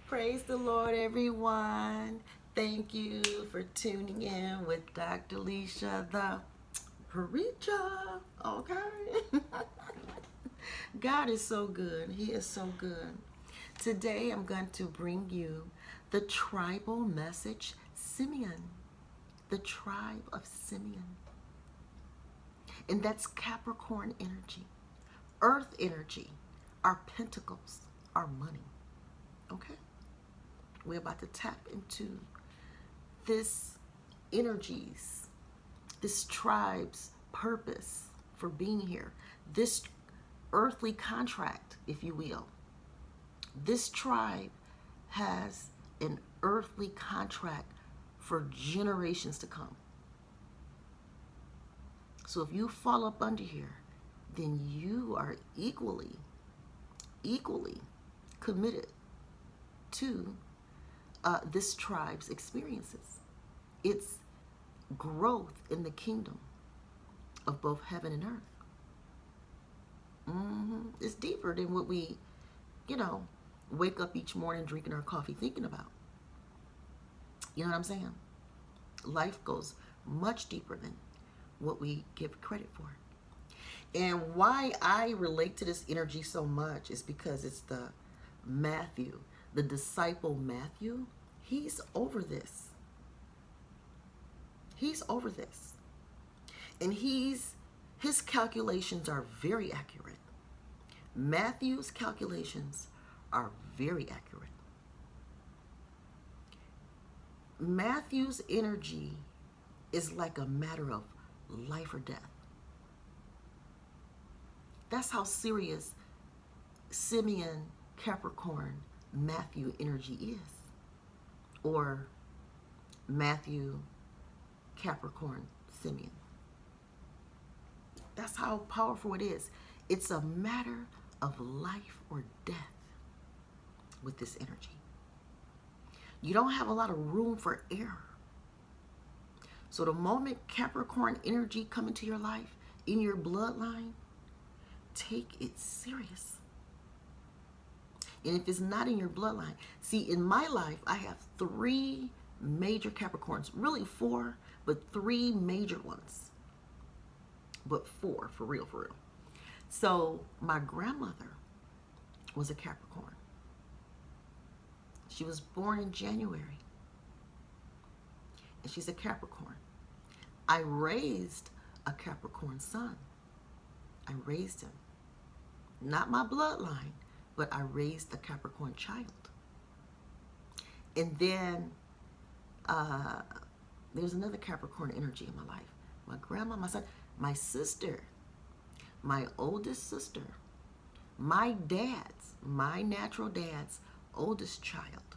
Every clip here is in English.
Praise the Lord, everyone. Thank you for tuning in with Dr. Lesia the Preacha. Okay. God is so good. He is so good. Today I'm going to bring you the tribal message, Simeon. The tribe of Simeon. And that's Capricorn energy, Earth energy, our pentacles, our money. Okay? We're about to tap into this energies, this tribe's purpose for being here, this earthly contract, if you will. This tribe has an earthly contract for generations to come. So if you fall up under here, then you are equally committed to this tribe's experiences. It's growth in the kingdom of both heaven and earth. It's deeper than what we, wake up each morning drinking our coffee thinking about. You know what I'm saying? Life goes much deeper than what we give credit for. And why I relate to this energy so much is because it's the Matthew, the disciple Matthew. He's over this. He's over this. And his calculations are very accurate. Matthew's calculations are very accurate. Matthew's energy is like a matter of life or death. That's how serious Simeon, Capricorn, Matthew energy is. Or Matthew, Capricorn, Simeon. That's how powerful it is. It's a matter of life or death with this energy. You don't have a lot of room for error. So the moment Capricorn energy come into your life, in your bloodline, take it serious. And if it's not in your bloodline, see, in my life, I have 3 major Capricorns, really 4, but 3 major ones. But 4, for real. So my grandmother was a Capricorn. She was born in January. And she's a Capricorn. I raised a Capricorn son. I raised him. Not my bloodline, but I raised a Capricorn child. And then there's another Capricorn energy in my life. My grandma, my son, my sister, my oldest sister, my natural dad's oldest child,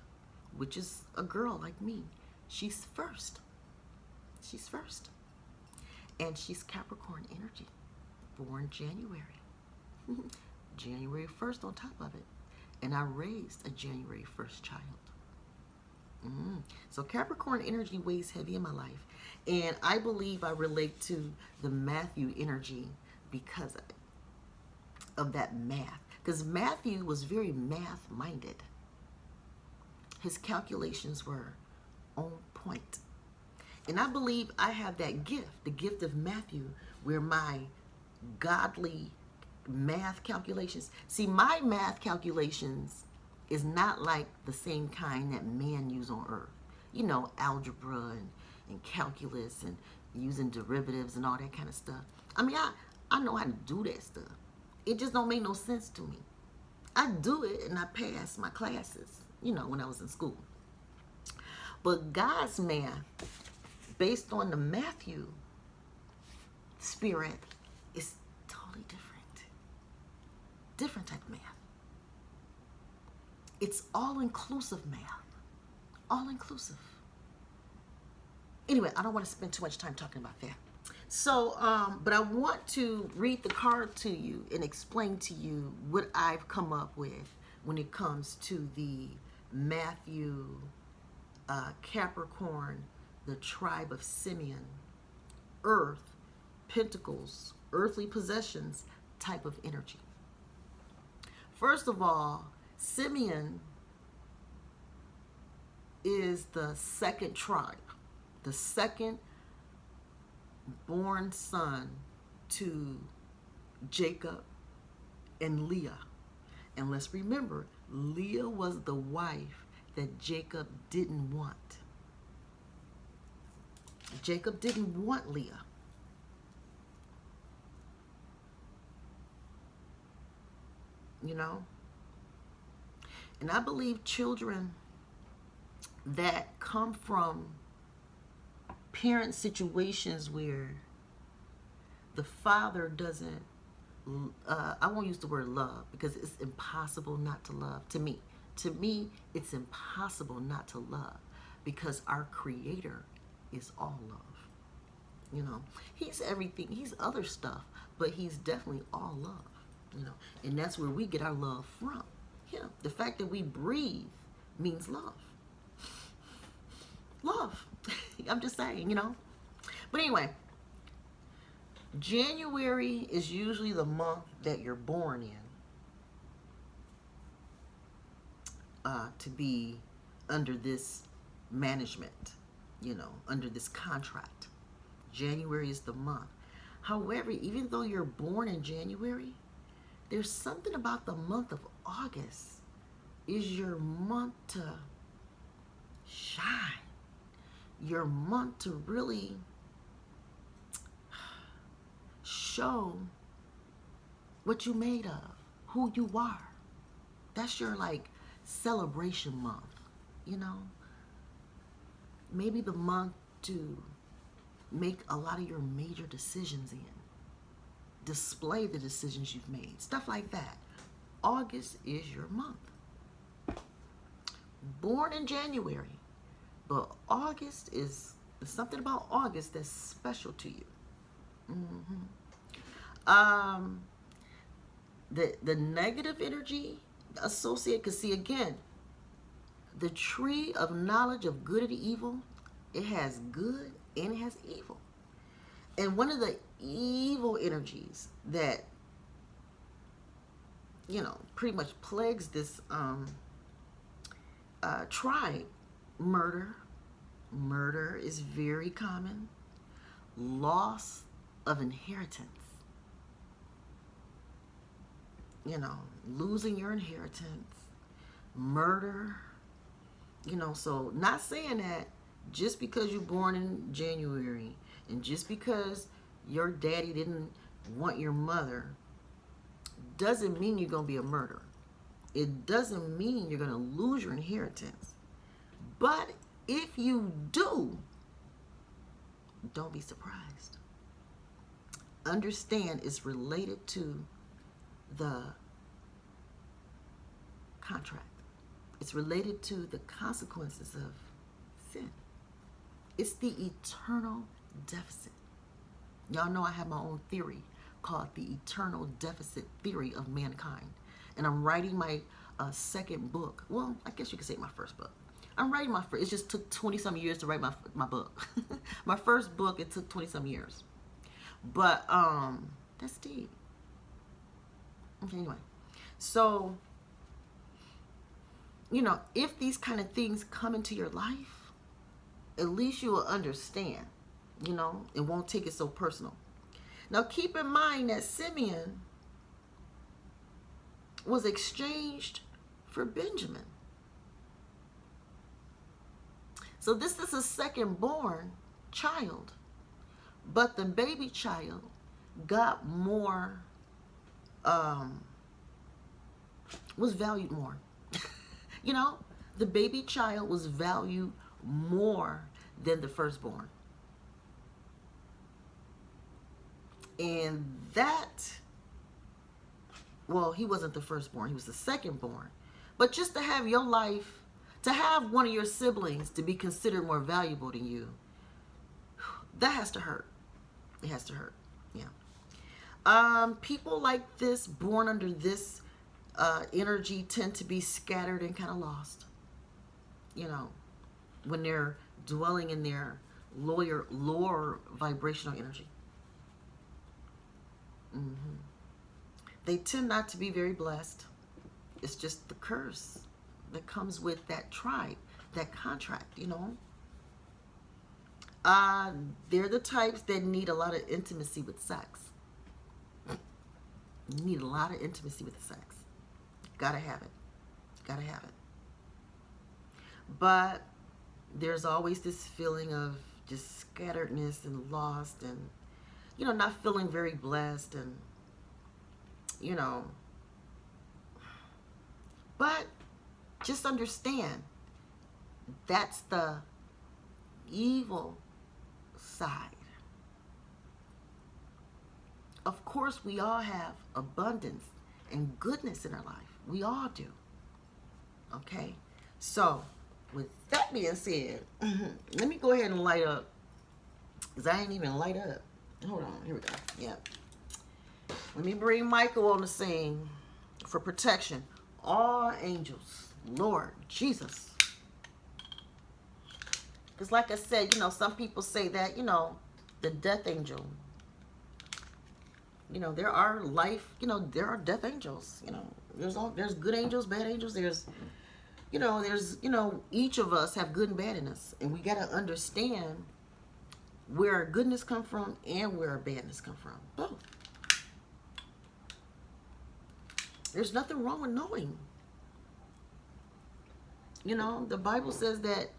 which is a girl like me. She's first. And she's Capricorn energy, born January. January 1st on top of it. And I raised a January 1st child. So Capricorn energy weighs heavy in my life. And I believe I relate to the Matthew energy because of that math. Because Matthew was very math-minded. His calculations were on point. And I believe I have that gift, the gift of Matthew, where my godly math calculations. See, my math calculations is not like the same kind that man use on earth. Algebra and calculus and using derivatives and all that kind of stuff. I mean, I know how to do that stuff. It just don't make no sense to me. I do it and I pass my classes, when I was in school. But God's math, based on the Matthew spirit, is totally different. Different type of math. It's all-inclusive math. All-inclusive. Anyway, I don't want to spend too much time talking about that. So, but I want to read the card to you and explain to you what I've come up with when it comes to the Matthew, Capricorn, the tribe of Simeon, Earth, Pentacles, earthly possessions type of energy. First of all, Simeon is the second tribe, the second born son to Jacob and Leah. And let's remember, Leah was the wife that Jacob didn't want. Jacob didn't want Leah. You know? And I believe children that come from parent situations where the father doesn't, I won't use the word love because it's impossible not to love. To me, it's impossible not to love because our Creator is all love. You know, He's everything. He's other stuff, but He's definitely all love. You know, and that's where we get our love from. You know, the fact that we breathe means love. Love. I'm just saying, you know. But anyway, January is usually the month that you're born in to be under this management, you know, under this contract. January is the month. However, even though you're born in January, there's something about the month of August is your month to shine. Your month to really show what you made of, who you are. That's your like celebration month, you know. Maybe the month to make a lot of your major decisions in. Display the decisions you've made, stuff like that. August is your month. Born in January, but August is something about August that's special to you. The negative energy associated, because see again, the tree of knowledge of good and evil, it has good and it has evil. And one of the evil energies that, you know, pretty much plagues this tribe, murder. Murder is very common. Loss of inheritance. You know, losing your inheritance. Murder. You know, so not saying that just because you're born in January and just because your daddy didn't want your mother doesn't mean you're going to be a murderer. It doesn't mean you're going to lose your inheritance. But if you do, don't be surprised. Understand it's related to the contract. It's related to the consequences of sin. It's the eternal deficit. Y'all know I have my own theory called the eternal deficit theory of mankind. And I'm writing my second book. Well, I guess you could say my first book. I'm writing my first. It just took 20-some years to write my book. My first book, it took 20-some years. But that's deep. Okay, anyway. So, you know, if these kind of things come into your life, at least you will understand, you know, and won't take it so personal. Now, keep in mind that Simeon was exchanged for Benjamin. So this is a second born child, but the baby child got more, was valued more. You know, the baby child was valued more than the firstborn. And that, well, he wasn't the firstborn, he was the secondborn. But just to have your life, to have one of your siblings to be considered more valuable than you, that has to hurt. It has to hurt, yeah. People like this, born under this energy, tend to be scattered and kind of lost. You know, when they're dwelling in their lower vibrational energy. They tend not to be very blessed. It's just the curse that comes with that tribe, that contract, you know. They're the types that need a lot of intimacy with sex. You need a lot of intimacy with the sex. Gotta have it. Gotta have it. But there's always this feeling of just scatteredness and lost and, you know, not feeling very blessed and, you know. But just understand, that's the evil side. Of course, we all have abundance and goodness in our life. We all do. Okay? So, with that being said, let me go ahead and light up. Because I ain't even light up. Hold on. Here we go. Yep. Let me bring Michael on the scene for protection. All angels. Lord Jesus. Because like I said, you know, some people say that, you know, the death angel. You know, there are life, you know, there are death angels. You know, there's good angels, bad angels. There's, you know, each of us have good and bad in us. And we got to understand where our goodness come from and where our badness come from. Both. There's nothing wrong with knowing. You know, the Bible says that,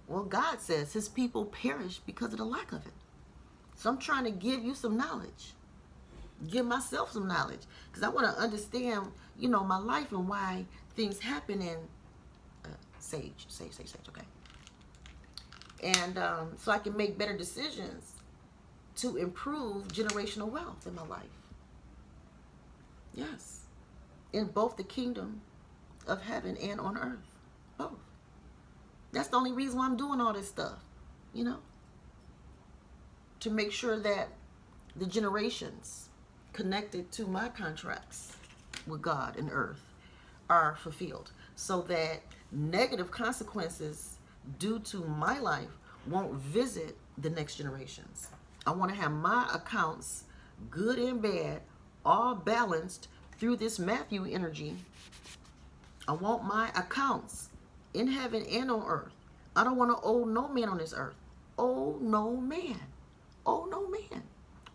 well, God says his people perish because of the lack of it. So I'm trying to give you some knowledge. Give myself some knowledge. Because I want to understand, you know, my life and why things happen in sage, okay? And so I can make better decisions to improve generational wealth in my life. Yes. In both the kingdom of heaven and on earth. Both. That's the only reason why I'm doing all this stuff, you know? To make sure that the generations connected to my contracts with God and earth are fulfilled. So that negative consequences due to my life won't visit the next generations. I want to have my accounts, good and bad, all balanced through this Matthew energy. I want my accounts in heaven and on earth. I don't want to owe no man on this earth. Owe no man. Owe no man.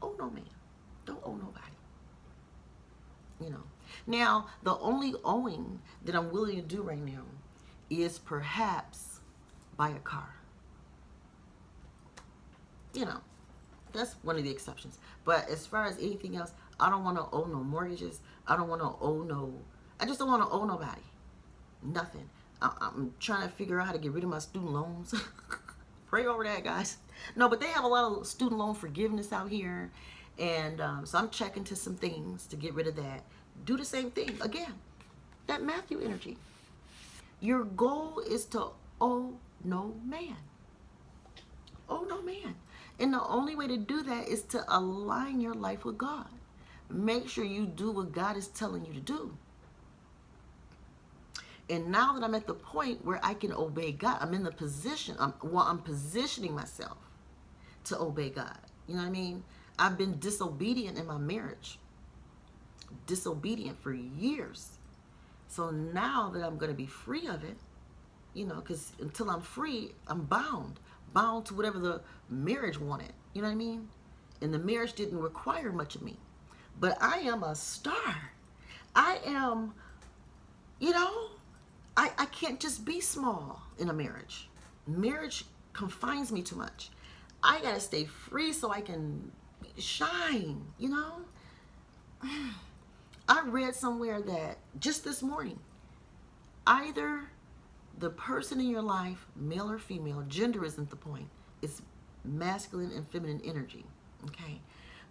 Owe no man. Don't owe nobody. You know. Now, the only owing that I'm willing to do right now is perhaps buy a car. You know, that's one of the exceptions. But as far as anything else, I don't want to owe no mortgages. I don't want to owe no, I just don't want to owe nobody. Nothing. I'm trying to figure out how to get rid of my student loans. Pray over that, guys. No, but they have a lot of student loan forgiveness out here. And so I'm checking to some things to get rid of that. Do the same thing. Again, that Matthew energy. Your goal is to owe no man. Owe no man. And the only way to do that is to align your life with God. Make sure you do what God is telling you to do. And now that I'm at the point where I can obey God, I'm in the position, I'm positioning myself to obey God. You know what I mean? I've been disobedient in my marriage. Disobedient for years. So now that I'm going to be free of it, you know, because until I'm free, I'm bound. Bound to whatever the marriage wanted. You know what I mean? And the marriage didn't require much of me. But I am a star. I am, you know, I can't just be small in a marriage. Marriage confines me too much. I got to stay free so I can shine, you know? I read somewhere that just this morning, either the person in your life, male or female, gender isn't the point. It's masculine and feminine energy, okay?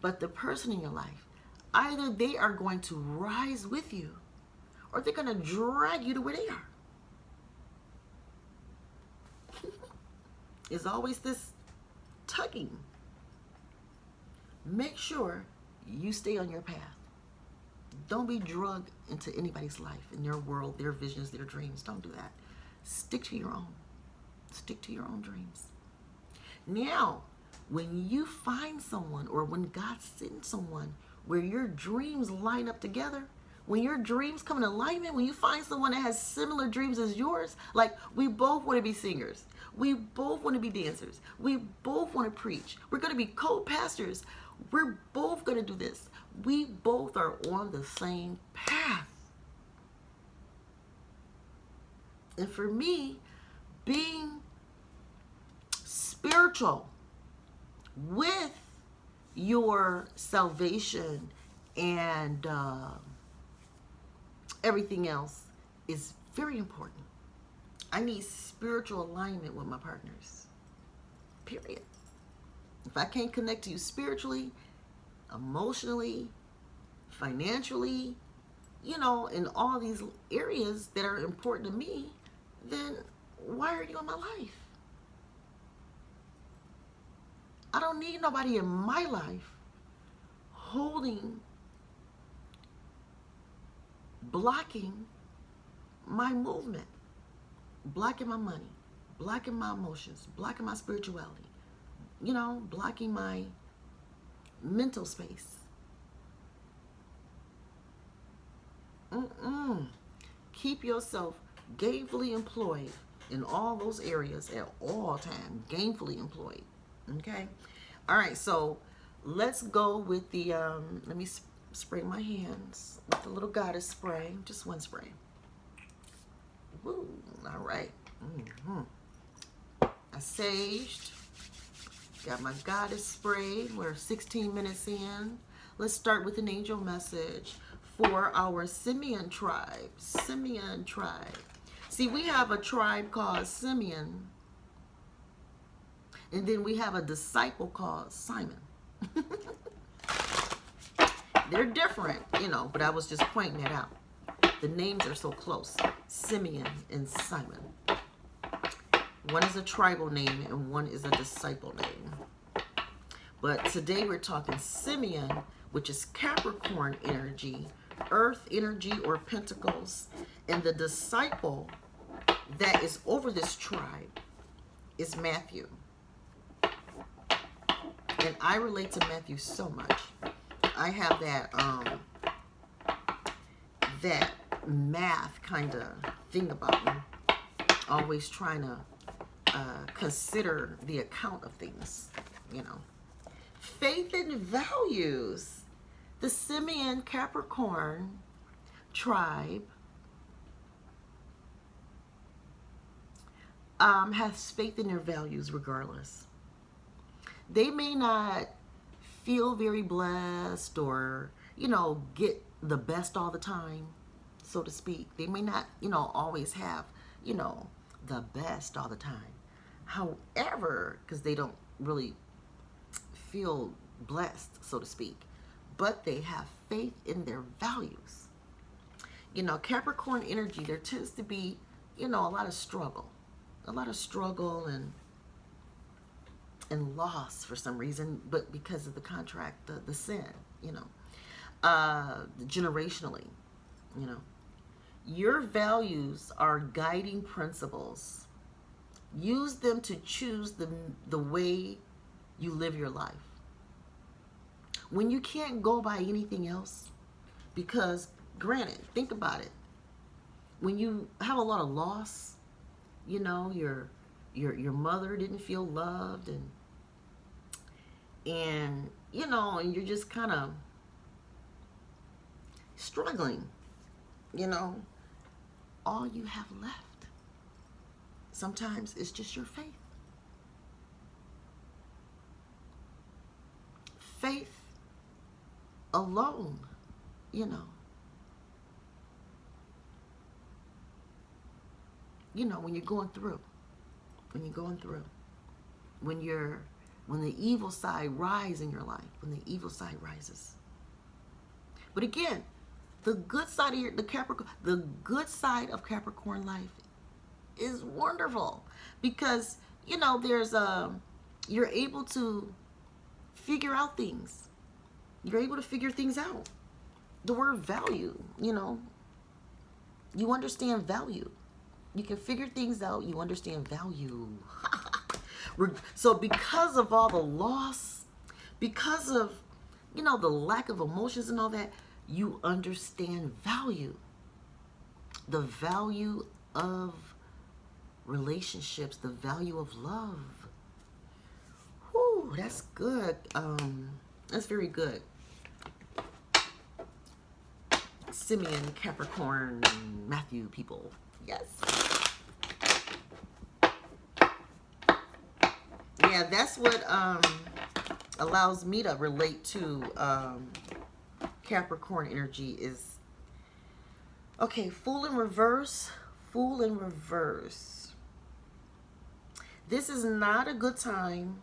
But the person in your life, either they are going to rise with you or they're going to drag you to where they are. It's always this tugging. Make sure you stay on your path. Don't be drugged into anybody's life, in their world, their visions, their dreams. Don't do that. Stick to your own. Stick to your own dreams. Now, when you find someone or when God sends someone where your dreams line up together, when your dreams come in alignment, when you find someone that has similar dreams as yours, like we both want to be singers. We both want to be dancers. We both want to preach. We're going to be co-pastors. We're both going to do this. We both are on the same path. And for me, being spiritual with your salvation and everything else is very important. I need spiritual alignment with my partners. Period. If I can't connect to you spiritually, emotionally, financially, you know, in all these areas that are important to me, then why are you in my life? I don't need nobody in my life holding, blocking my movement, blocking my money, blocking my emotions, blocking my spirituality, you know, blocking my mental space. Keep yourself gainfully employed in all those areas at all times. Gainfully employed. Okay? All right, so let's go with the, let me spray my hands with the little goddess spray. Just one spray. Woo, all right. I saged. Got my goddess spray. We're 16 minutes in. Let's start with an angel message for our Simeon tribe. Simeon tribe. See, we have a tribe called Simeon. And then we have a disciple called Simon. They're different, you know, but I was just pointing that out. The names are so close. Simeon and Simon. One is a tribal name and one is a disciple name. But today we're talking Simeon, which is Capricorn energy, Earth energy or Pentacles. And the disciple that is over this tribe is Matthew. And I relate to Matthew so much. I have that math kind of thing about me. Always trying to consider the account of things, you know. Faith and values. The Simeon Capricorn tribe has faith in their values regardless. They may not feel very blessed or, you know, get the best all the time, so to speak. They may not, you know, always have, you know, the best all the time. However, because they don't really feel blessed, so to speak, but they have faith in their values. You know, Capricorn energy, there tends to be, you know, a lot of struggle and loss for some reason, but because of the contract, the sin, you know, generationally, you know. Your values are guiding principles. Use them to choose the way you live your life. When you can't go by anything else, because granted, think about it. When you have a lot of loss, you know, your mother didn't feel loved, and you know, and you're just kind of struggling, you know, all you have left sometimes is just your faith. Faith alone, you know. You know, when you're going through, when the evil side rises in your life, when the evil side rises. But again, the good side of Capricorn life is wonderful because, you know, there's you're able to figure out things. You're able to figure things out. The word value, you know, you understand value. You can figure things out. You understand value. So because of all the loss, because of, you know, the lack of emotions and all that, You understand value. The value of relationships, the value of love. Whew, that's good. That's very good. Simeon, Capricorn, Matthew people. Yes. Yeah, that's what allows me to relate to Capricorn energy is, okay, Fool in reverse. Fool in reverse. This is not a good time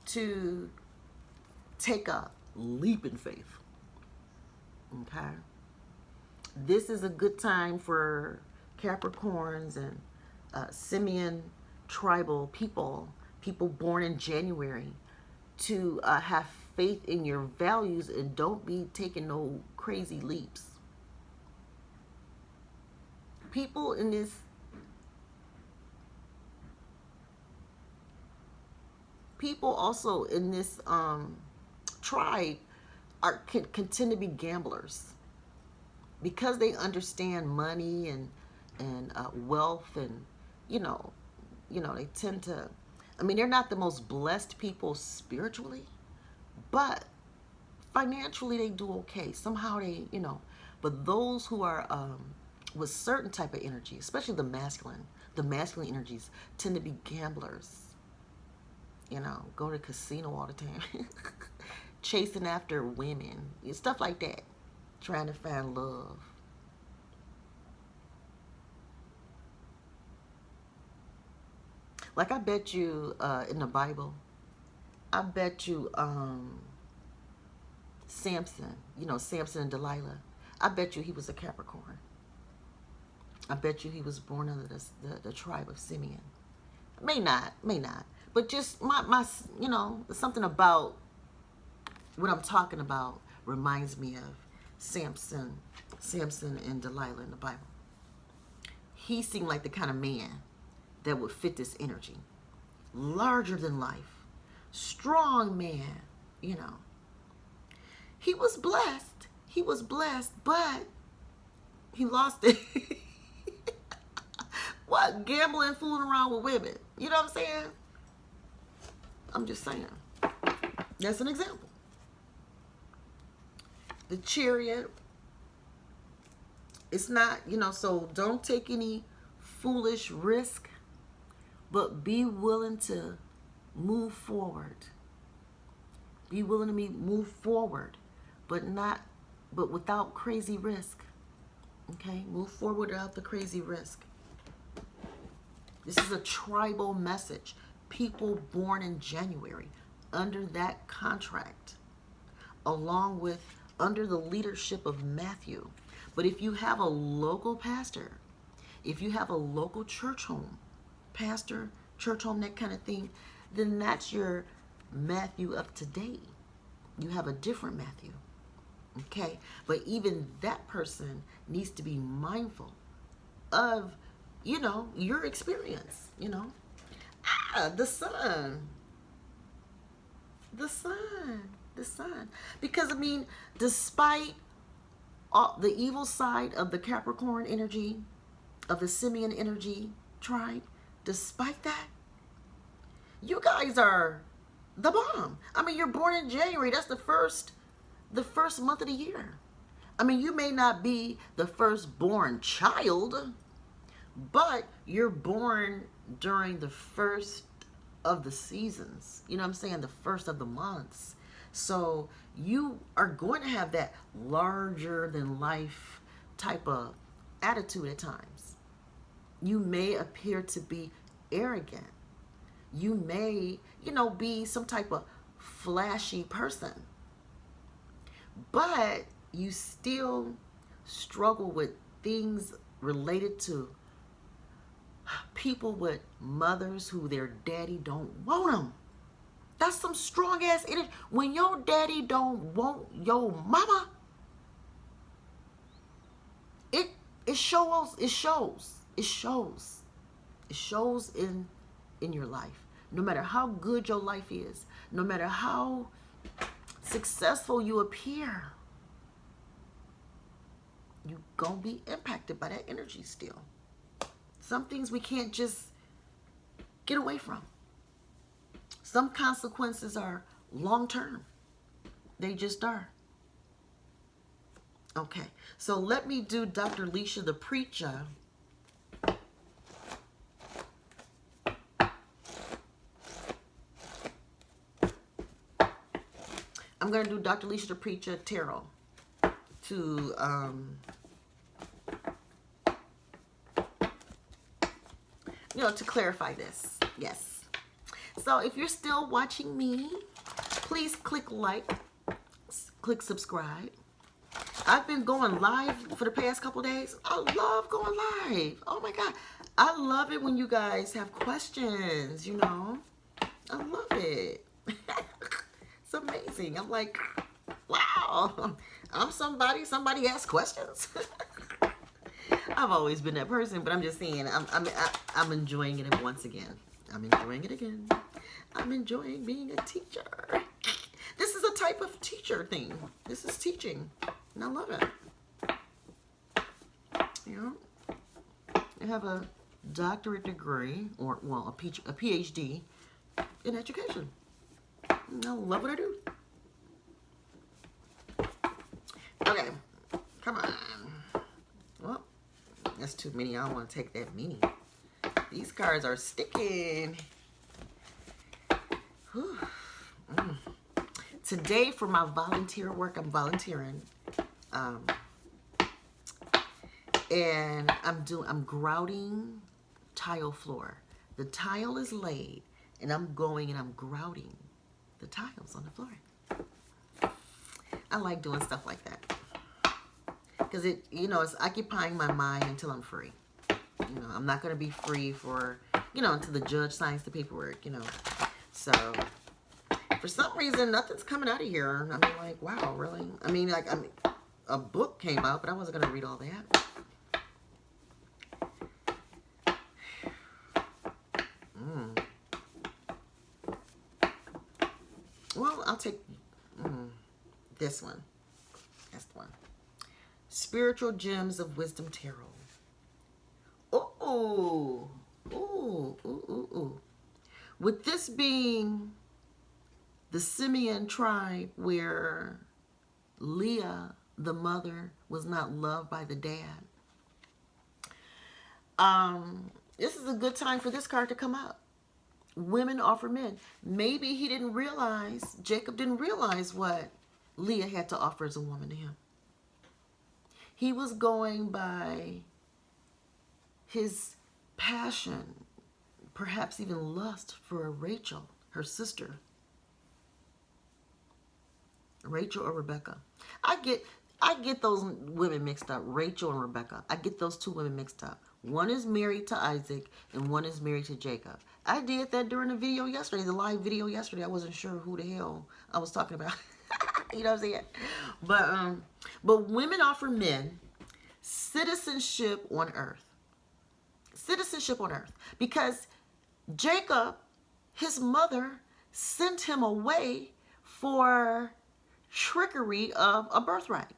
to take a leap in faith. Okay? This is a good time for Capricorns and Simeon tribal people born in January, to have faith in your values and don't be taking no crazy leaps. People in this also in this tribe can tend to be gamblers because they understand money and wealth, and you know they tend to, I mean, they're not the most blessed people spiritually, but financially they do okay. Somehow they, but those who are with certain type of energy, especially the masculine energies tend to be gamblers. Go to casino all the time, chasing after women, stuff like that, trying to find love. Like I bet you in the Bible, I bet you Samson, Samson and Delilah, I bet you he was a Capricorn. I bet you he was born under the tribe of Simeon. May not. But just my something about what I'm talking about reminds me of Samson and Delilah in the Bible. He seemed like the kind of man that would fit this energy. Larger than life. Strong man, He was blessed, but he lost it. What? Gambling, fooling around with women. You know what I'm saying? I'm just saying. That's an example. The Chariot. It's not, so don't take any foolish risk, but be willing to move forward. Be willing to move forward, but without crazy risk. Okay? Move forward without the crazy risk. This is a tribal message. People born in January under that contract, along with under the leadership of Matthew. But if you have a local pastor, if you have a local church home, pastor, church home, that kind of thing, then that's your Matthew of today. You have a different Matthew. Okay? But even that person needs to be mindful of, your experience, the sun. Because, despite all the evil side of the Capricorn energy, of the Simeon energy tribe, despite that, you guys are the bomb. You're born in January. That's the first month of the year. You may not be the firstborn child, but you're born during the first of the seasons. You know what I'm saying? The first of the months. So you are going to have that larger than life type of attitude at times. You may appear to be arrogant. You may, be some type of flashy person. But you still struggle with things related to people with mothers who their daddy don't want them. That's some strong ass energy. When your daddy don't want your mama, it shows in your life. No matter how good your life is, no matter how successful you appear, you're going to be impacted by that energy still. Some things we can't just get away from. Some consequences are long-term. They just are. Okay, so let me do Dr. Lesia the Preacha. I'm going to do Dr. Lesia the Preacha Tarot to to clarify this. Yes. So if you're still watching me, please click like, click subscribe. I've been going live for the past couple days. I love going live. Oh my God. I love it when you guys have questions, you know. I love it. It's amazing. I'm like, wow. I'm somebody asks questions. I've always been that person, but I'm just saying, I'm enjoying it once again. I'm enjoying it again. I'm enjoying being a teacher. This is a type of teacher thing. This is teaching, and I love it. You know, I have a doctorate degree, or well, a PhD in education. And I love what I do. Okay, come on. Well, that's too many. I don't want to take that many. These cards are sticking. Today, for my volunteer work, I'm volunteering, and I'm grouting tile floor. The tile is laid, and I'm going and I'm grouting the tiles on the floor. I like doing stuff like that because it's occupying my mind until I'm free. I'm not going to be free for, until the judge signs the paperwork, So, for some reason, nothing's coming out of here. I mean, like, wow, really? A book came out, but I wasn't going to read all that. Well, I'll take this one. That's the one. Spiritual Gems of Wisdom Tarot. Ooh. Ooh, ooh, ooh, ooh. With this being the Simeon tribe where Leah, the mother, was not loved by the dad, this is a good time for this card to come up. Women offer men. Maybe Jacob didn't realize what Leah had to offer as a woman to him. He was going by his passion, perhaps even lust for Rachel, her sister. Rachel or Rebecca. I get those women mixed up, Rachel and Rebecca. I get those two women mixed up. One is married to Isaac and one is married to Jacob. I did that during the video yesterday, the live video yesterday. I wasn't sure who the hell I was talking about. You know what I'm saying? But women offer men citizenship on earth. Citizenship on earth. Because Jacob, his mother, sent him away for trickery of a birthright.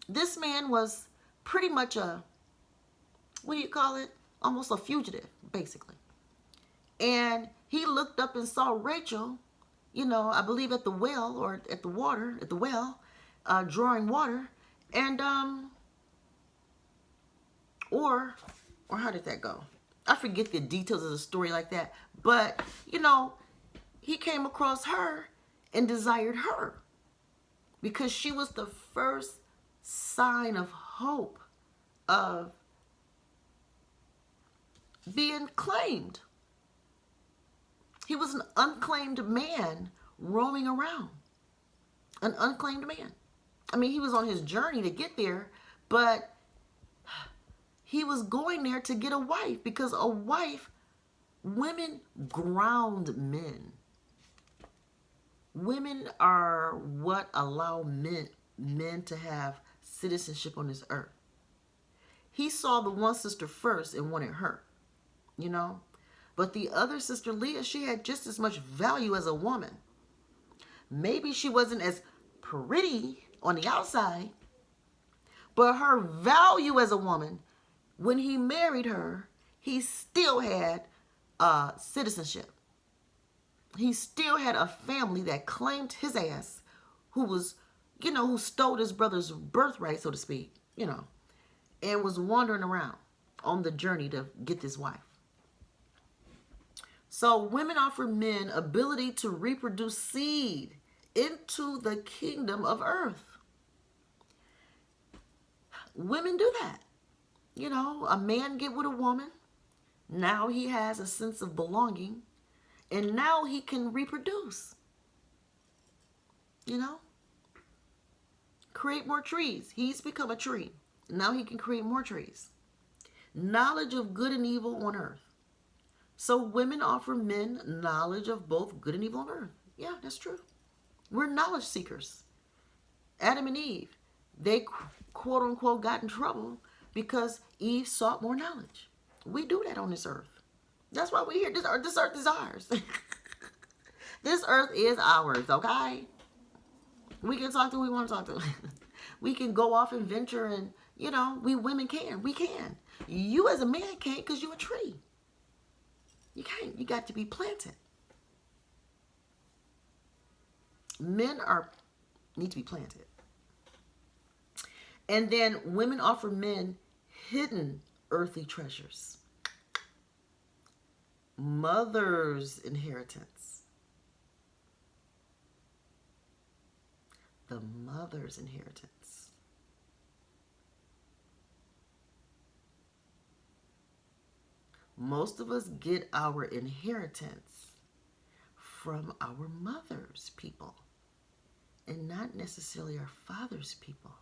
This man was pretty much almost a fugitive, basically. And he looked up and saw Rachel, I believe at the well or at the well, drawing water. And, or how did that go? I forget the details of the story like that. But, he came across her and desired her because she was the first sign of hope of being claimed. He was an unclaimed man roaming around. An unclaimed man. He was on his journey to get there, but he was going there to get a wife because women ground men. Women are what allow men to have citizenship on this earth. He saw the one sister first and wanted her, But the other sister, Leah, she had just as much value as a woman. Maybe she wasn't as pretty on the outside, But her value as a woman, when he married her, he still had citizenship. He still had a family that claimed his ass, who was, you know, who stole his brother's birthright, so to speak, you know, and was wandering around on the journey to get this wife. So women offer men ability to reproduce seed into the kingdom of earth. Women do that. You know, a man get with a woman. Now he has a sense of belonging. And now he can reproduce. You know? Create more trees. He's become a tree. Now he can create more trees. Knowledge of good and evil on earth. So women offer men knowledge of both good and evil on earth. Yeah, that's true. We're knowledge seekers. Adam and Eve, they quote unquote got in trouble because Eve sought more knowledge. We do that on this earth. That's why we're here. This earth is ours. This earth is ours, okay? We can talk to who we want to talk to. We can go off and venture and, you know, we women can. We can. You as a man can't because you're a tree. You can't. You got to be planted. Men need to be planted. And then women offer men hidden earthly treasures. Mother's inheritance. The mother's inheritance. Most of us get our inheritance from our mother's people and not necessarily our father's people.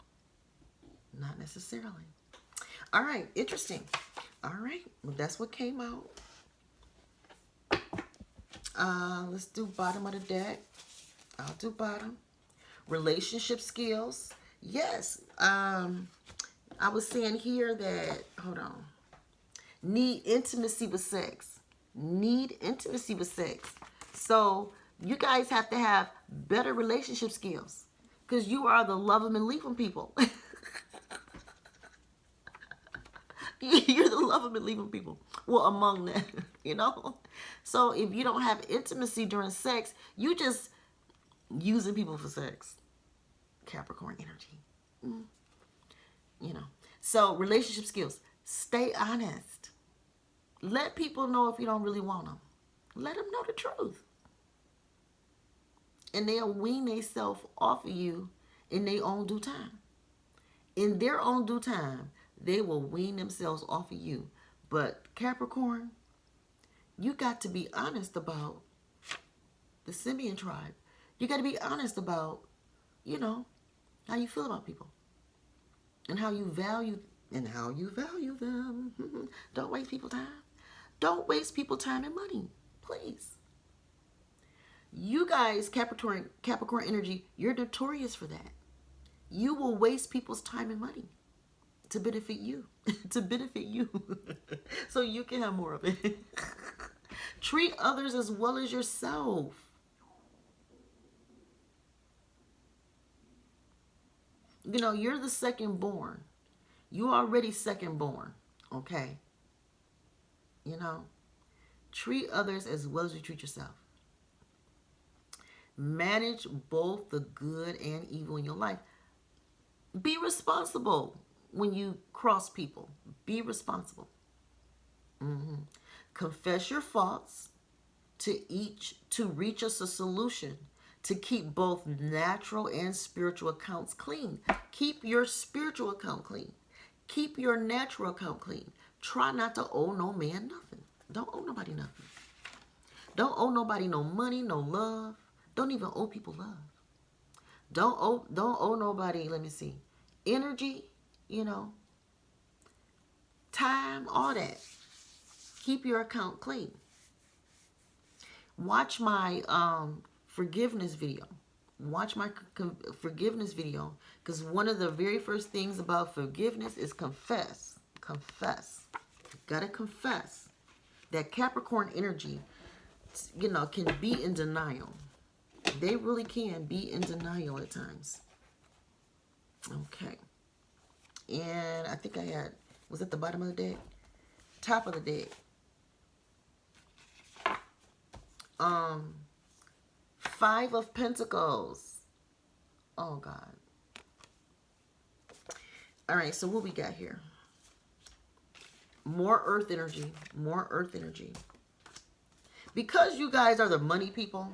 Not necessarily. All right, interesting. All right, well, that's what came out. Let's do bottom of the deck. I'll do bottom. Relationship skills. Yes. I was saying here that, hold on. Need intimacy with sex. Need intimacy with sex. So you guys have to have better relationship skills because you are the love them and leave them people. You're the love them and leave them people. Well, among them, you know. So if you don't have intimacy during sex, you just using people for sex. Capricorn energy. You know. So relationship skills. Stay honest. Let people know if you don't really want them. Let them know the truth. And they'll wean themselves off of you in their own due time. In their own due time, they will wean themselves off of you. But Capricorn, you got to be honest about the Simeon tribe. You got to be honest about, you know, how you feel about people. And how you value them. Don't waste people's time. Don't waste people's time and money. Please. You guys, Capricorn energy, you're notorious for that. You will waste people's time and money to benefit you. To benefit you. So you can have more of it. Treat others as well as yourself. You know, you're the second born. You already second born. Okay? You know, treat others as well as you treat yourself. Manage both the good and evil in your life. Be responsible when you cross people. Be responsible. Confess your faults to reach us a solution to keep both natural and spiritual accounts clean. Keep your spiritual account clean. Keep your natural account clean. Try not to owe no man nothing. Don't owe nobody nothing. Don't owe nobody no money, no love. Don't even owe people love. Don't owe nobody, let me see, energy, you know, time, all that. Keep your account clean. Watch my forgiveness video. Watch my forgiveness video, because one of the very first things about forgiveness is confess. Confess. You gotta confess. That Capricorn energy, you know, can be in denial. They really can be in denial at times. Okay. And I think I had, was it the bottom of the deck? Top of the deck. Five of Pentacles. Oh, God. All right, so what we got here? More earth energy. More earth energy. Because you guys are the money people,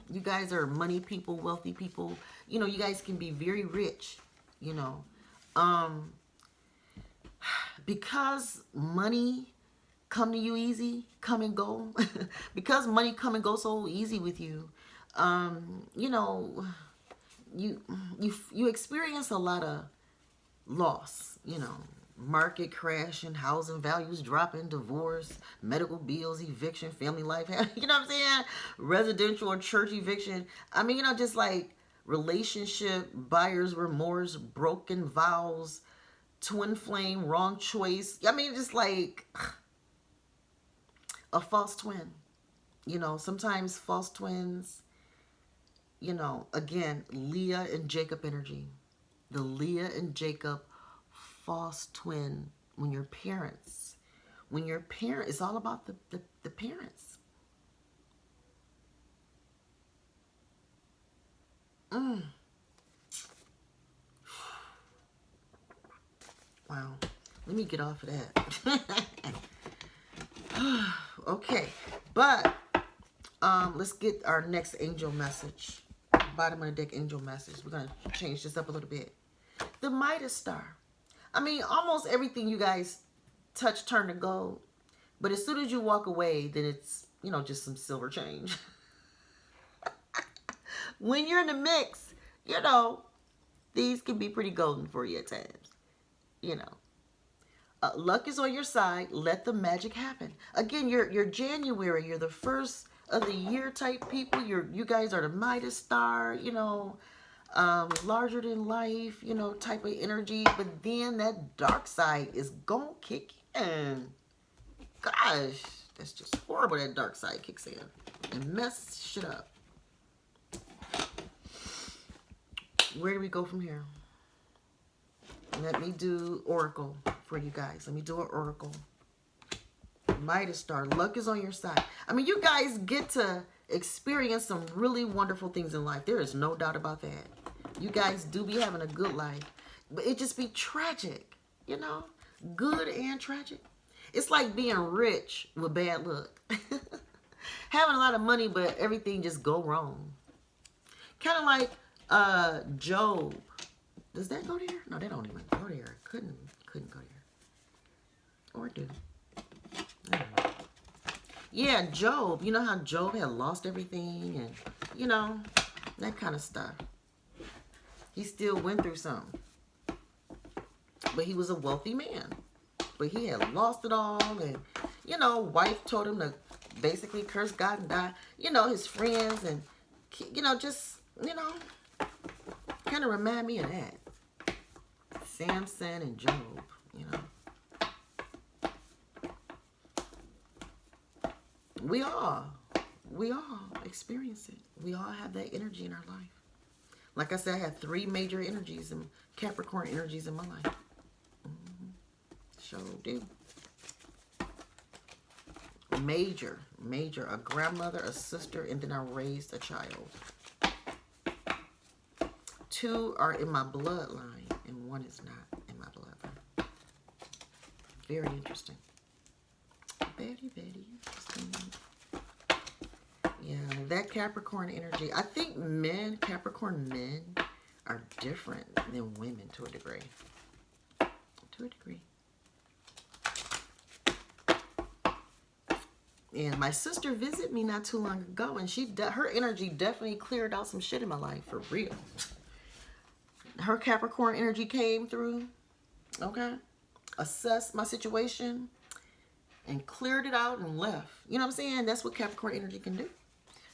you guys are money people, wealthy people, you know, you guys can be very rich, you know. Because money come to you easy, come and go, because money come and go so easy with you, you know, you experience a lot of loss, you know, market crash and housing values dropping, divorce, medical bills, eviction, family life, you know what I'm saying? Residential or church eviction. I mean, you know, just like relationship, buyer's remorse, broken vows, twin flame, wrong choice. I mean, just like a false twin. You know, sometimes false twins, you know, again, Leah and Jacob energy. The Leah and Jacob false twin. When your parents, it's all about the parents. Wow. Let me get off of that. Okay. But let's get our next angel message. Bottom of the deck angel message. We're going to change this up a little bit. The Midas star. I mean, almost everything you guys touch turn to gold. But as soon as you walk away, then it's, you know, just some silver change. When you're in the mix, you know, these can be pretty golden for you at times. You know. Luck is on your side. Let the magic happen. Again, you're January. You're the first of the year type people. You guys are the Midas star, you know. Larger than life, you know, type of energy. But then that dark side is gonna kick in. Gosh, that's just horrible. That dark side kicks in and mess shit up. Where do we go from here? Let me do oracle for you guys. Let me do an oracle. Midas star. Luck is on your side. I mean, you guys get to experience some really wonderful things in life. There is no doubt about that. You guys do be having a good life. But it just be tragic, you know? Good and tragic. It's like being rich with bad luck. Having a lot of money, but everything just go wrong. Kind of like Job. Does that go there? No, they don't even go there. Couldn't go there. Or do. I don't know. Yeah, Job. You know how Job had lost everything and, you know, that kind of stuff. He still went through something. But he was a wealthy man. But he had lost it all. And, you know, wife told him to basically curse God and die. You know, his friends and, you know, just, you know, kind of remind me of that. Samson and Job, you know. We all experience it. We all have that energy in our life. Like I said, I had 3 major energies and Capricorn energies in my life. Sure do. Major. A grandmother, a sister, and then I raised a child. 2 are in my bloodline, and 1 is not in my bloodline. Very interesting. Very interesting. Yeah, that Capricorn energy. I think Capricorn men are different than women to a degree. And my sister visited me not too long ago, and her energy definitely cleared out some shit in my life, for real. Her Capricorn energy came through, okay? Assessed my situation and cleared it out and left. You know what I'm saying? That's what Capricorn energy can do.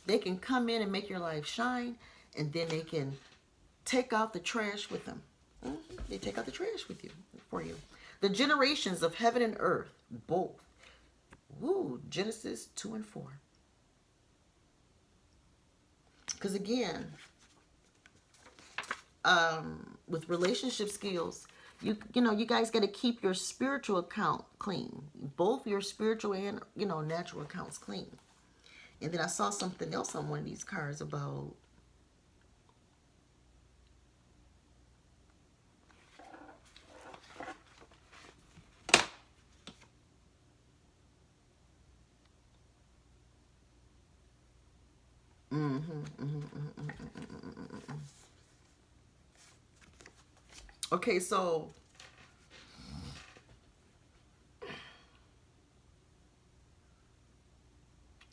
They can come in and make your life shine, and then they can take out the trash with them. They take out the trash with you, for you. The generations of heaven and earth, both. Woo, Genesis 2 and 4. Because again, with relationship skills, You know, you guys got to keep your spiritual account clean. Both your spiritual and, you know, natural accounts clean. And then I saw something else on one of these cards about okay, so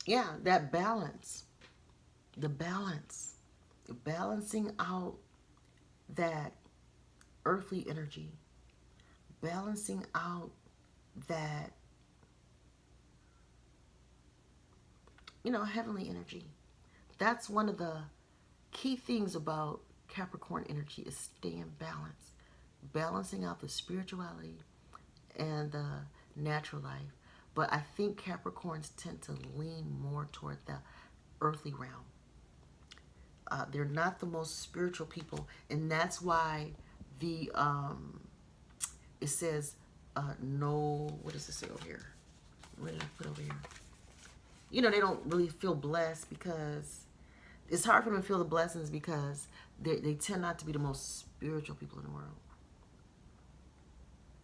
yeah, that balance, the balancing out that earthly energy, balancing out that, you know, heavenly energy. That's one of the key things about Capricorn energy is staying balanced, balancing out the spirituality and the natural life. But I think Capricorns tend to lean more toward the earthly realm. They're not the most spiritual people, and that's why the it says no. What does it say over here? What did I put over here? You know, they don't really feel blessed because it's hard for them to feel the blessings because they tend not to be the most spiritual people in the world.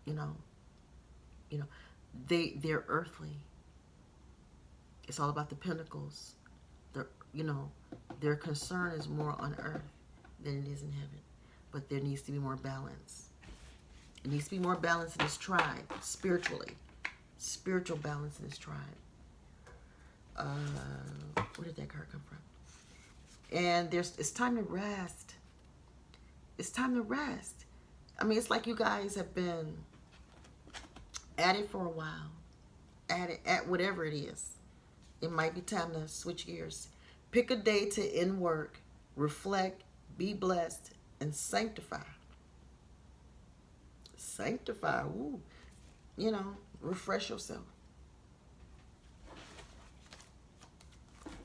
You know, they're earthly. It's all about the Pentacles. You know, their concern is more on earth than it is in heaven. But there needs to be more balance. It needs to be more balance in this tribe, spiritually. Spiritual balance in this tribe. Where did that card come from? And it's time to rest. It's time to rest. I mean, it's like you guys have been at it for a while. At whatever it is. It might be time to switch gears. Pick a day to end work, reflect, be blessed, and sanctify. Sanctify. Ooh. You know, refresh yourself.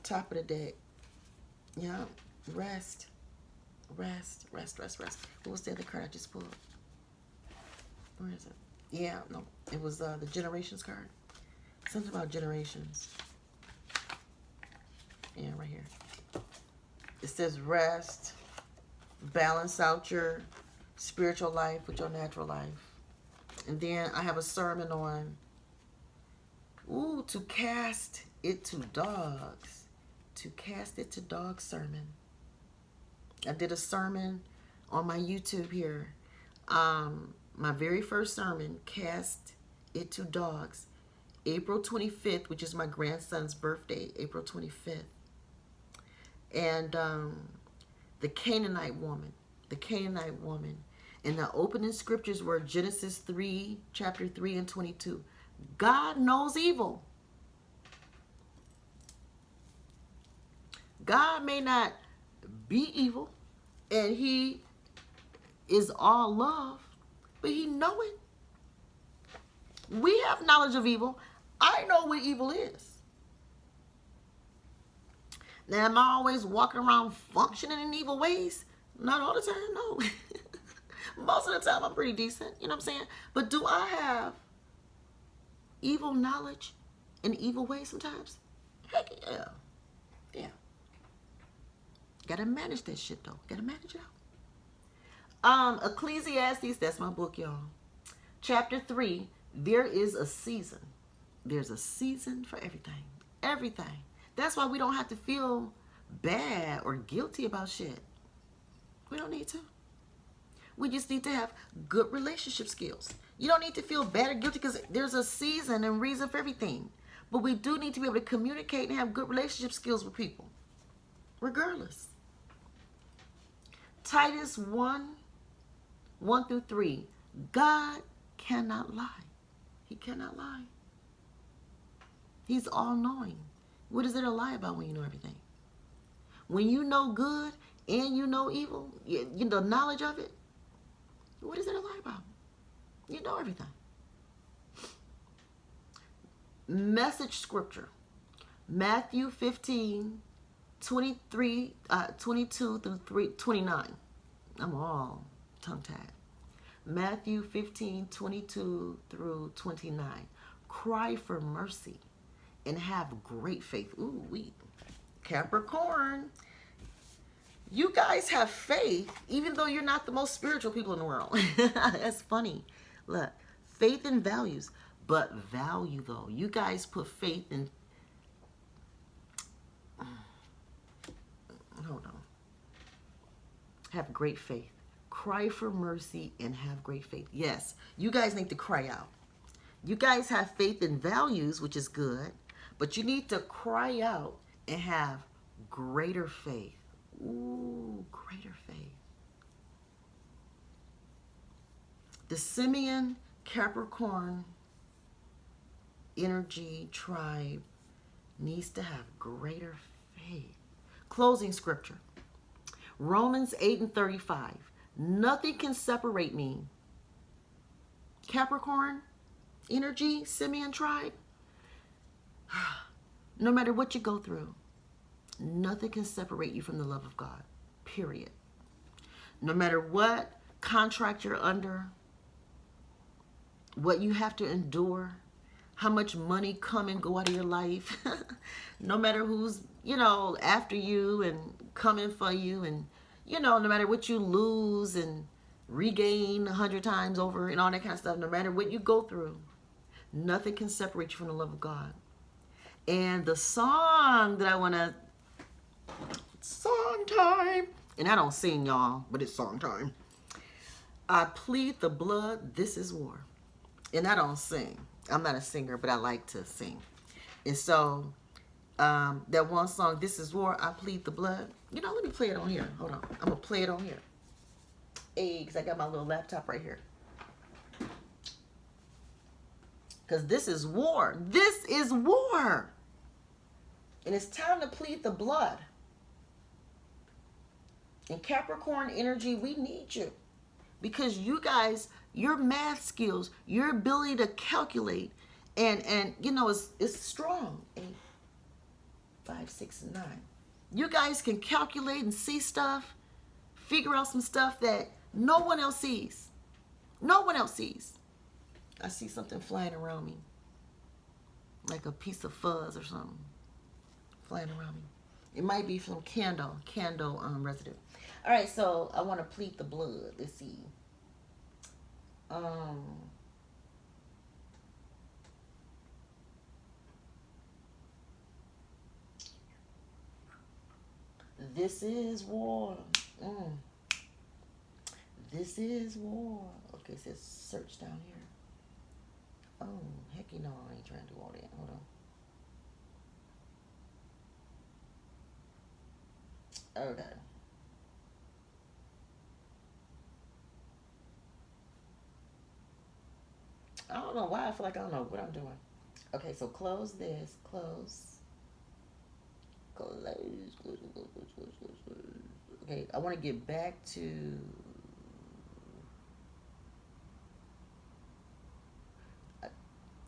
Top of the deck. Yeah. Rest. Rest. Rest, rest, rest. What was the other card I just pulled? Where is it? Yeah, no. It was the Generations card. Something about generations. Yeah, right here. It says rest. Balance out your spiritual life with your natural life. And then I have a sermon on, to cast it to dogs. To cast it to dogs sermon. I did a sermon on my YouTube here. My very first sermon, Cast It to Dogs, April 25th, which is my grandson's birthday, April 25th. And the Canaanite woman. And the opening scriptures were Genesis 3, chapter 3 and 22. God knows evil. God may not be evil, and he is all love, but he know it. We have knowledge of evil. I know what evil is. Now, am I always walking around functioning in evil ways? Not all the time, no. Most of the time, I'm pretty decent, you know what I'm saying? But do I have evil knowledge and evil ways sometimes? Heck yeah. Yeah. Gotta manage that shit, though. Gotta manage it out. Ecclesiastes, that's my book, y'all. Chapter 3, there is a season. There's a season for everything. Everything. That's why we don't have to feel bad or guilty about shit. We don't need to. We just need to have good relationship skills. You don't need to feel bad or guilty because there's a season and reason for everything. But we do need to be able to communicate and have good relationship skills with people. Regardless. Titus 1:1-3. God cannot lie. He cannot lie. He's all-knowing. What is there to lie about when you know everything? When you know good and you know evil, you know the knowledge of it, what is there to lie about? You know everything. Message scripture. Matthew 15:22-29. I'm all tongue-tied. Matthew 15:22 through 29. Cry for mercy and have great faith. Ooh, Capricorn. You guys have faith, even though you're not the most spiritual people in the world. That's funny. Look, faith and values, but value though. You guys put faith in. Hold on. Have great faith. Cry for mercy and have great faith. Yes, you guys need to cry out. You guys have faith and values, which is good, but you need to cry out and have greater faith. Ooh, greater faith. The Simeon Capricorn energy tribe needs to have greater faith. Closing scripture. Romans 8:35. Nothing can separate me. Capricorn energy, Simeon tribe. No matter what you go through, nothing can separate you from the love of God. Period. No matter what contract you're under, what you have to endure, how much money come and go out of your life, no matter who's, after you and coming for you, and, no matter what you lose and regain 100 times over and all that kind of stuff, no matter what you go through, nothing can separate you from the love of God. And the song that I want to, song time, and I don't sing, y'all, but it's song time. I plead the blood, this is war. And I don't sing. I'm not a singer, but I like to sing. And so that one song, This Is War, I Plead the Blood. Let me play it on here. Hold on. I'm going to play it on here. Hey, because I got my little laptop right here. Because this is war. This is war. And it's time to plead the blood. In Capricorn energy, we need you. Because you guys, your math skills, your ability to calculate, and it's strong. 8, 5, 6, 9. You guys can calculate and see stuff, figure out some stuff that no one else sees. No one else sees. I see something flying around me, like a piece of fuzz or something flying around me. It might be some candle residue. All right, so I want to plead the blood. Let's see. This is war. This is war. Okay, it says search down here. Oh, heck I ain't trying to do all that. Hold on. Okay. I don't know why I feel like I don't know what I'm doing. Okay, so close this. Close. Okay, I want to get back to...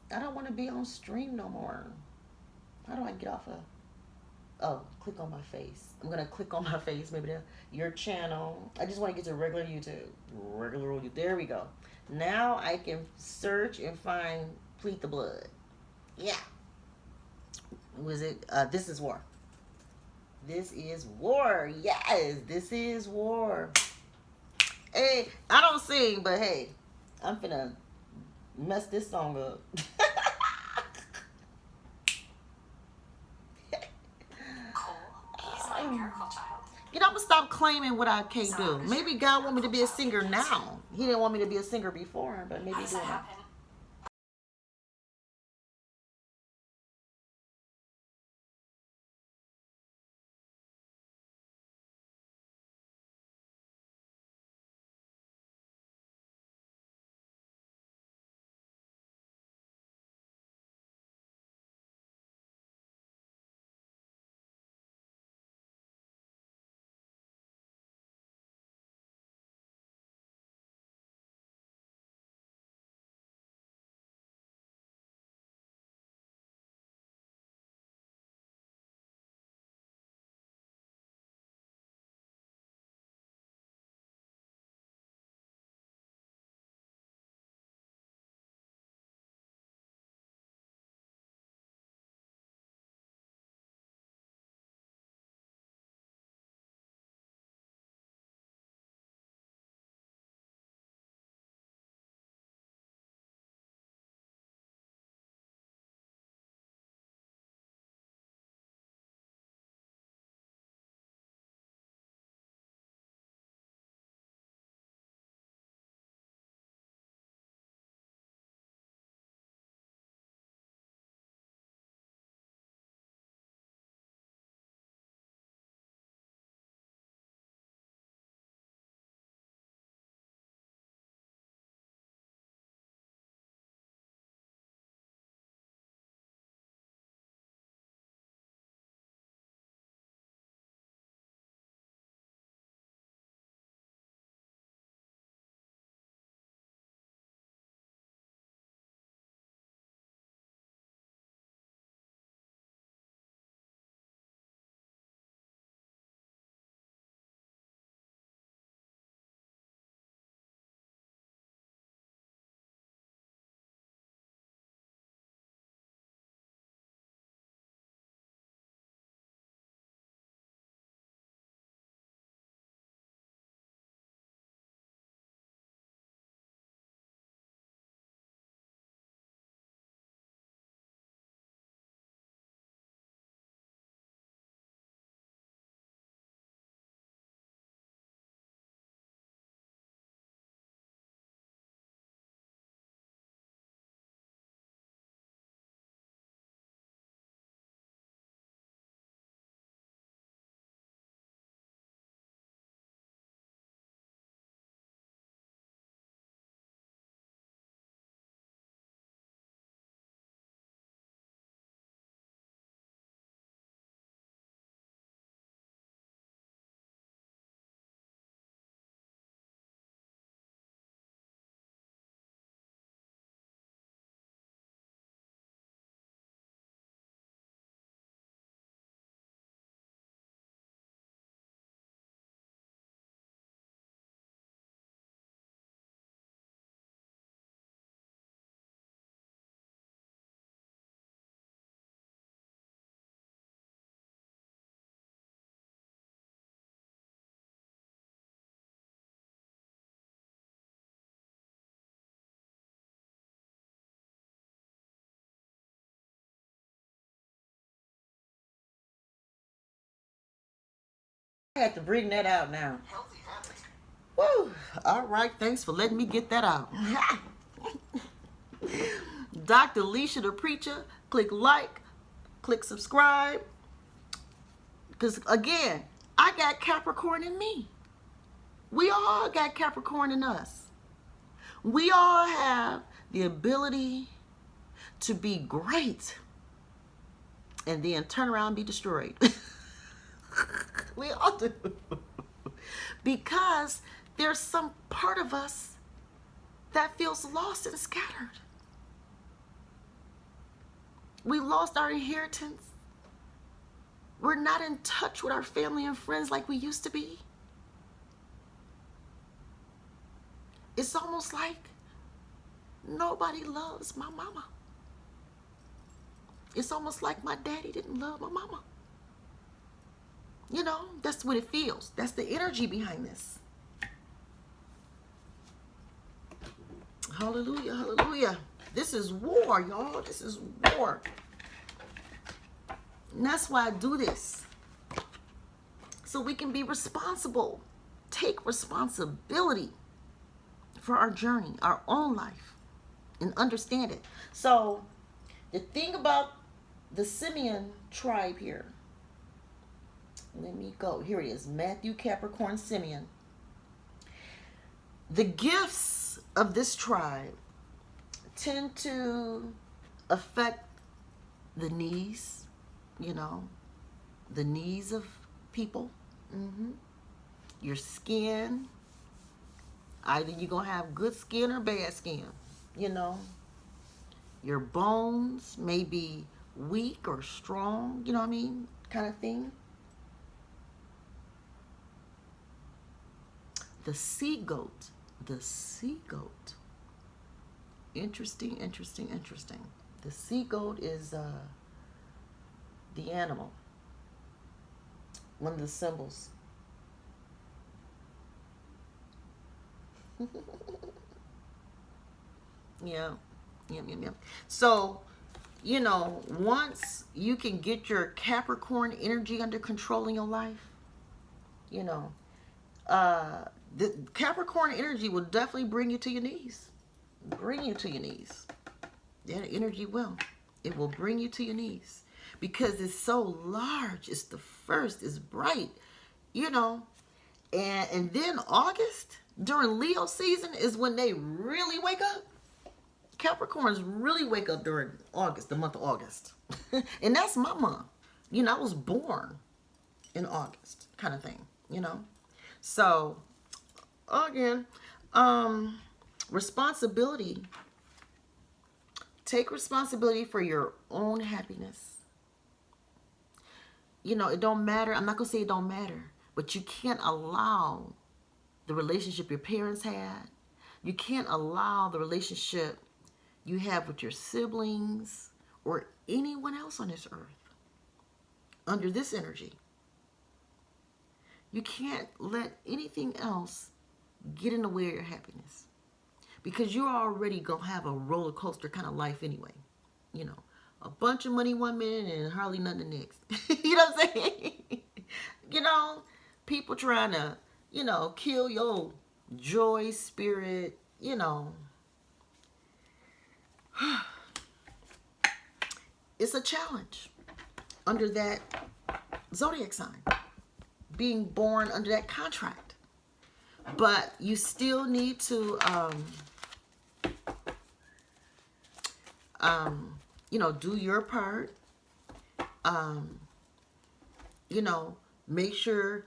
I don't want to be on stream no more. How do I get off of... Oh, click on my face. I'm going to click on my face. Maybe your channel. I just want to get to regular YouTube. Regular YouTube. There we go. Now I can search and find Plead the Blood. Yeah. Was it? This is war. This is war. Yes, this is war. Hey, I don't sing, but hey, I'm finna mess this song up. I'm gonna stop claiming what I can't do. Maybe God want me to be a singer now. He didn't want me to be a singer before, but maybe he did. I had to bring that out now. Woo! All right, thanks for letting me get that out. Dr. Lesia the Preacha, click like, click subscribe. Because again, I got Capricorn in me. We all got Capricorn in us. We all have the ability to be great and then turn around and be destroyed. We all do. Because there's some part of us that feels lost and scattered. We lost our inheritance. We're not in touch with our family and friends like we used to be. It's almost like nobody loves my mama. It's almost like my daddy didn't love my mama. You know, that's what it feels. That's the energy behind this. Hallelujah, hallelujah. This is war, y'all. This is war. And that's why I do this. So we can be responsible. Take responsibility for our journey, our own life, and understand it. So the thing about the Simeon tribe here, let me go. Here it is. Matthew, Capricorn, Simeon. The gifts of this tribe tend to affect the knees, you know, the knees of people. Your skin. Either you're going to have good skin or bad skin, you know. Your bones may be weak or strong, you know what I mean, kind of thing. The sea goat. The sea goat. Interesting, interesting, interesting. The sea goat is the animal. One of the symbols. Yeah. So, you know, once you can get your Capricorn energy under control in your life, you know, the Capricorn energy will definitely bring you to your knees. Bring you to your knees. That energy will. It will bring you to your knees. Because it's so large. It's the first. It's bright. You know. And then August, during Leo season, is when they really wake up. Capricorns really wake up during August, the month of August. And that's my month. You know, I was born in August, kind of thing, you know. So, again, responsibility. Take responsibility for your own happiness. You know, it don't matter. I'm not going to say it don't matter. But you can't allow the relationship your parents had. You can't allow the relationship you have with your siblings or anyone else on this earth under this energy. You can't let anything else get in the way of your happiness, because you're already going to have a roller coaster kind of life anyway. You know, a bunch of money one minute and hardly nothing the next. You know what I'm saying? You know, people trying to, you know, kill your joy, spirit, you know. It's a challenge under that zodiac sign, being born under that contract. But you still need to, you know, do your part. You know, make sure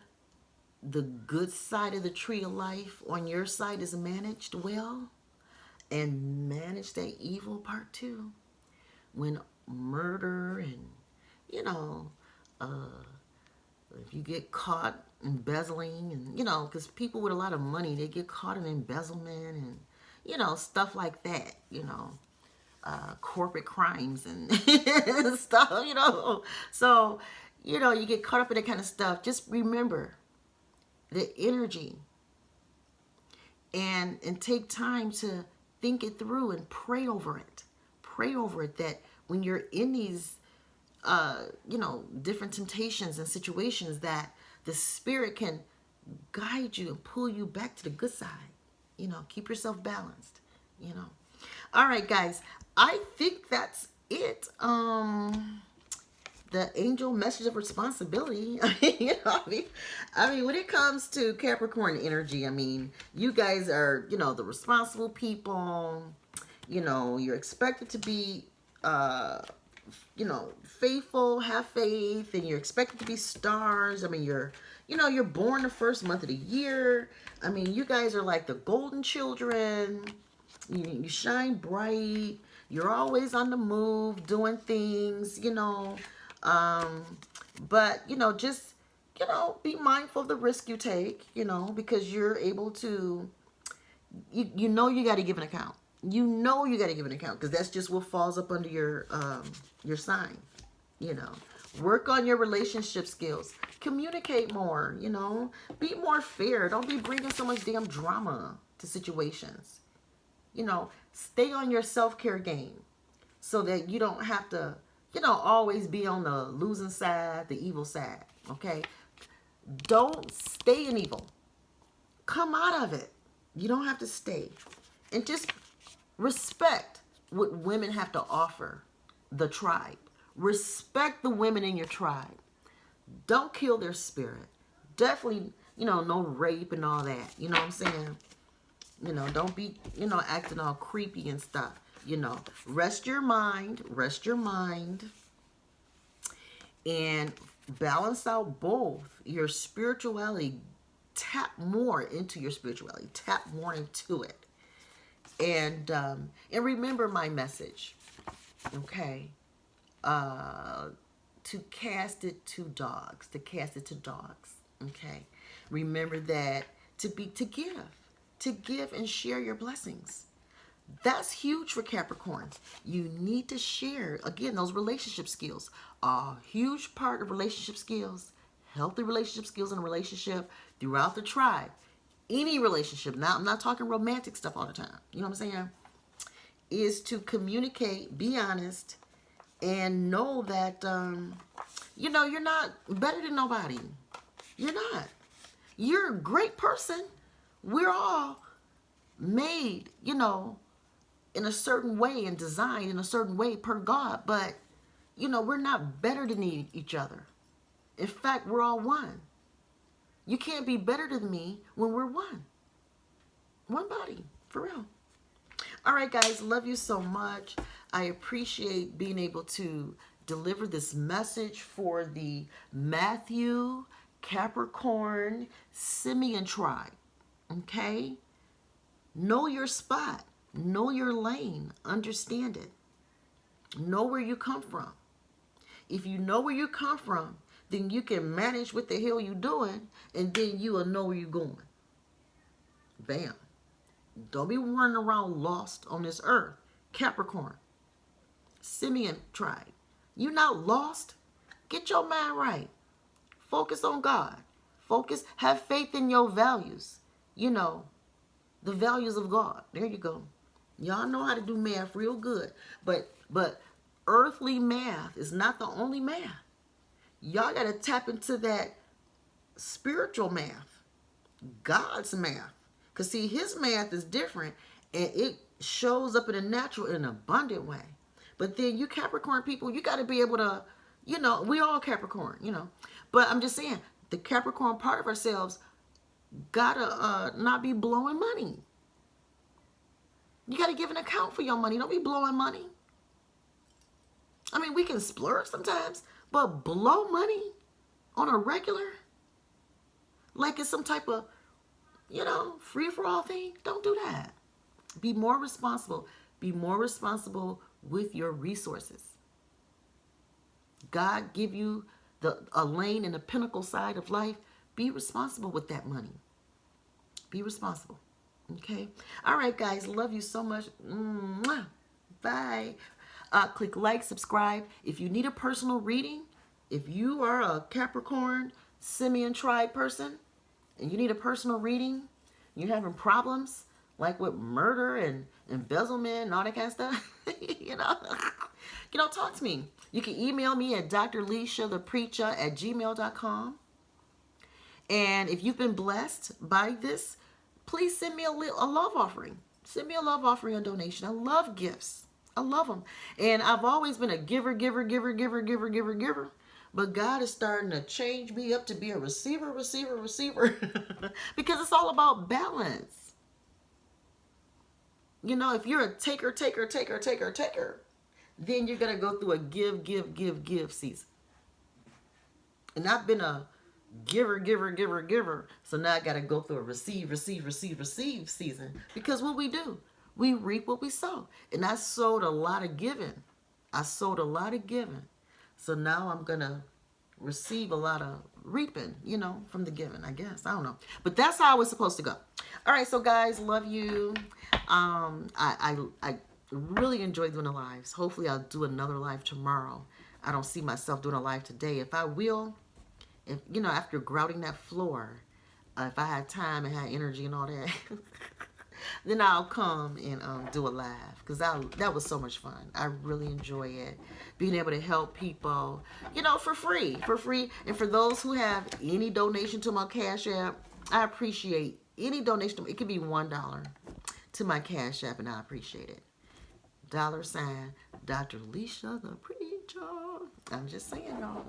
the good side of the tree of life on your side is managed well, and manage that evil part too. When murder and, you know, if you get caught embezzling, and, you know, because people with a lot of money, they get caught in embezzlement and, you know, stuff like that, you know, corporate crimes and stuff, you know. So, you know, you get caught up in that kind of stuff. Just remember the energy and take time to think it through and pray over it. Pray over it, that when you're in these, you know, different temptations and situations, that the spirit can guide you and pull you back to the good side. You know, keep yourself balanced, you know. All right, guys, I think that's it. The angel message of responsibility. You know, I mean, when it comes to Capricorn energy, I mean, you guys are, you know, the responsible people. You know, you're expected to be, you know, faithful, have faith, and you're expected to be stars. I mean, you're born the first month of the year. I mean, you guys are like the golden children. You shine bright. You're always on the move, doing things, you know. But, you know, just, you know, be mindful of the risk you take, you know, because you're able to, you know, you got to give an account. You know you got to give an account because that's just what falls up under your sign, you know. Work on your relationship skills. Communicate more, you know. Be more fair. Don't be bringing so much damn drama to situations. You know, stay on your self-care game so that you don't have to, you know, always be on the losing side, the evil side, okay? Don't stay in evil. Come out of it. You don't have to stay. And just respect what women have to offer the tribe. Respect the women in your tribe. Don't kill their spirit. Definitely, you know, no rape and all that. You know what I'm saying? You know, don't be, you know, acting all creepy and stuff. You know, rest your mind, and balance out both your spirituality. Tap more into your spirituality. Tap more into it. And remember my message, okay? To cast it to dogs. To cast it to dogs, okay? Remember that to give and share your blessings. That's huge for Capricorns. You need to share, again, those relationship skills. A huge part of relationship skills, healthy relationship skills in a relationship throughout the tribe. Any relationship, now I'm not talking romantic stuff all the time, you know what I'm saying, is to communicate, be honest, and know that, you know, you're not better than nobody. You're not. You're a great person. We're all made, you know, in a certain way and designed in a certain way per God, but, you know, we're not better than each other. In fact, we're all one. You can't be better than me when we're one. One body, for real. All right, guys, love you so much. I appreciate being able to deliver this message for the Matthew, Capricorn, Simeon tribe, okay? Know your spot. Know your lane. Understand it. Know where you come from. If you know where you come from, then you can manage what the hell you're doing, and then you will know where you're going. Bam. Don't be running around lost on this earth. Capricorn, Simeon tribe. You're not lost. Get your mind right. Focus on God. Focus. Have faith in your values. You know, the values of God. There you go. Y'all know how to do math real good. But earthly math is not the only math. Y'all got to tap into that spiritual math. God's math. Because, see, his math is different. And it shows up in a natural and abundant way. But then you Capricorn people, you got to be able to, you know, we all Capricorn, you know. But I'm just saying, the Capricorn part of ourselves got to not be blowing money. You got to give an account for your money. Don't be blowing money. I mean, we can splurge sometimes, but blow money on a regular, like it's some type of, you know, free-for-all thing. Don't do that. Be more responsible. Be more responsible with your resources. God give you a lane in the pinnacle side of life. Be responsible with that money. Be responsible. Okay? All right, guys. Love you so much. Mwah. Bye. Click like, subscribe. If you need a personal reading, if you are a Capricorn, Simeon tribe person, and you need a personal reading, you're having problems, like with murder and embezzlement and all that kind of stuff, you know, talk to me. You can email me at DrLesiaThePreacha@gmail.com. And if you've been blessed by this, please send me a love offering. Send me a love offering, a donation. I love gifts. I love them. And I've always been a giver. But God is starting to change me up to be a receiver. Because it's all about balance. You know, if you're a taker, then you're going to go through a give season. And I've been a giver. So now I got to go through a receive season. Because what we do, we reap what we sow. And I sowed a lot of giving. So now I'm going to receive a lot of reaping, you know, from the giving, I guess. I don't know. But that's how it was supposed to go. All right, so guys, love you. I really enjoyed doing the lives. Hopefully I'll do another live tomorrow. I don't see myself doing a live today. If I will, if you know, after grouting that floor, if I had time and had energy and all that, then I'll come and do a live, because that was so much fun. I really enjoy it, being able to help people, you know, for free. And for those who have any donation to my Cash App, I appreciate any donation. It could be $1 to my Cash App, and I appreciate it. $, DrLesiaThePreacha. I'm just saying, y'all.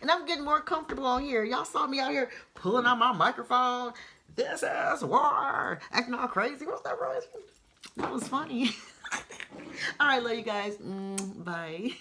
And I'm getting more comfortable on here. Y'all saw me out here pulling out my microphone. This is war. Acting all crazy. What's that, bro? That was funny. All right, love you guys. Bye.